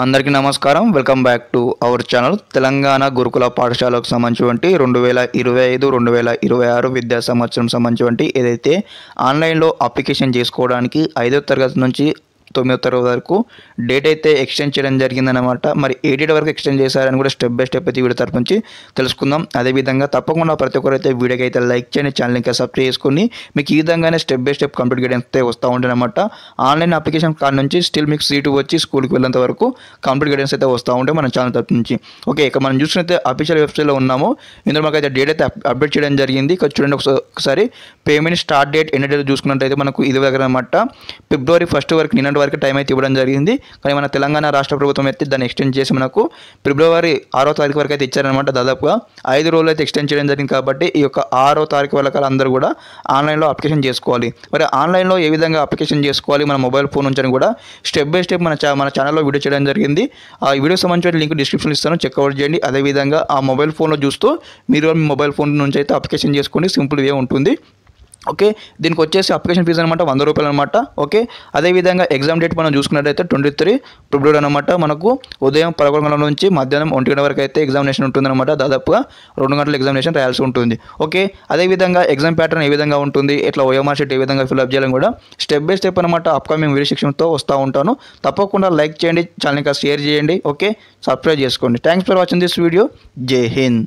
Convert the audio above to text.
అందరికీ నమస్కారం. Welcome back to our channel. Telangana గురుకుల పాఠశాలకు సంబంధించి 2025-2026 విద్యా సంవత్సరం సంబంధించి ఏదైతే ఆన్లైన్లో అప్లికేషన్ చేసుకోవడానికి 5వ తరగతి నుంచి 9వ తరగతి వరకు డేట్ అయితే ఎక్స్టెండ్ చేయడం జరిగిందన్నమాట. మరి ఏ డేట్ వరకు ఎక్స్టెండ్ చేశారని కూడా స్టెప్ బై స్టెప్ అయితే వీడియో తరపు నుంచి తెలుసుకుందాం. అదేవిధంగా తప్పకుండా ప్రతి ఒక్కరైతే వీడియోకి అయితే లైక్ చేయండి, ఛానల్ ఇంకా సబ్స్క్రైబ్ చేసుకుని మీకు ఈ విధంగానే step by step complete guidance అయితే వస్తూ ఉంటాయన్నమాట. ఆన్లైన్ అప్లికేషన్ కాడ నుంచి స్టిల్ మీకు సీటు వచ్చి స్కూల్కి వెళ్ళేంత వరకు కంప్లీట్ గైడెన్స్ అయితే వస్తూ ఉంటాయి మన ఛానల్ తరపు నుంచి. ఓకే, ఇక మనం చూసినైతే అఫీషియల్ వెబ్సైట్లో ఉన్నాము. ఇందులో మనకు అయితే డేట్ అయితే అప్డేట్ చేయడం జరిగింది. ఇక్కడ చూడండి ఒకసారి payment start date end date చూసుకున్నట్టయితే మనకు ఇది దగ్గర అనమాట February 1 వరకు నిన్నటి వరకు టైం అయితే ఇవ్వడం జరిగింది. కానీ మన తెలంగాణ రాష్ట్ర ప్రభుత్వం అయితే దాన్ని ఎక్స్టెండ్ చేసి మనకు February 6వ తారీఖు వరకు అయితే ఇచ్చారనమాట. దాదాపుగా 5 రోజులు అయితే ఎక్స్టెండ్ చేయడం జరిగింది. కాబట్టి ఈ యొక్క 6వ తారీఖు వరకు అందరూ కూడా ఆన్లైన్లో అప్లికేషన్ చేసుకోవాలి. మరి ఆన్లైన్లో ఏ విధంగా అప్లికేషన్ చేసుకోవాలి మన మొబైల్ ఫోన్ నుంచి అని కూడా స్టెప్ బై స్టెప్ మన ఛానల్లో వీడియో చేయడం జరిగింది. ఆ వీడియోకి సంబంధించిన లింక్ డిస్క్రిప్షన్లో ఇస్తాను, చెక్అవుట్ చేయండి. అదేవిధంగా ఆ మొబైల్ ఫోన్లో చూస్తూ మీరు మీ మొబైల్ ఫోన్ నుంచి అయితే అప్లికేషన్ చేసుకోండి. సింపుల్ వే ఉంటుంది. ఓకే, దీనికి వచ్చేసి అప్లికేషన్ ఫీజు అనమాట ₹100 అనమాట. ఓకే, అదేవిధంగా ఎగ్జామ్ డేట్ మనం చూసుకున్నట్టయితే 23 February అనమాట. మనకు ఉదయం 11 గంటల నుంచి మధ్యాహ్నం 1 గంట వరకు అయితే ఎగ్జామినేషన్ ఉంటుందన్నమాట. దాదాపుగా 2 గంటల ఎగ్జామినేషన్ రాయాల్సి ఉంటుంది. ఓకే, అదేవిధంగా ఎగ్జామ్ ప్యాటర్న్ ఏ విధంగా ఉంటుంది, ఇట్లా ఓఎంఆర్ షీట్ ఏ విధంగా ఫిల్అప్ చేయాలని కూడా స్టెప్ బై స్టెప్ అనమాట అప్కమింగ్ వీడియో సెక్షన్తో వస్తూ ఉంటాను. తప్పకుండా లైక్ చేయండి, ఛానల్ ఇంకా షేర్ చేయండి. ఓకే, సబ్స్క్రైబ్ చేసుకోండి. Thanks for watching this video. జై హింద్.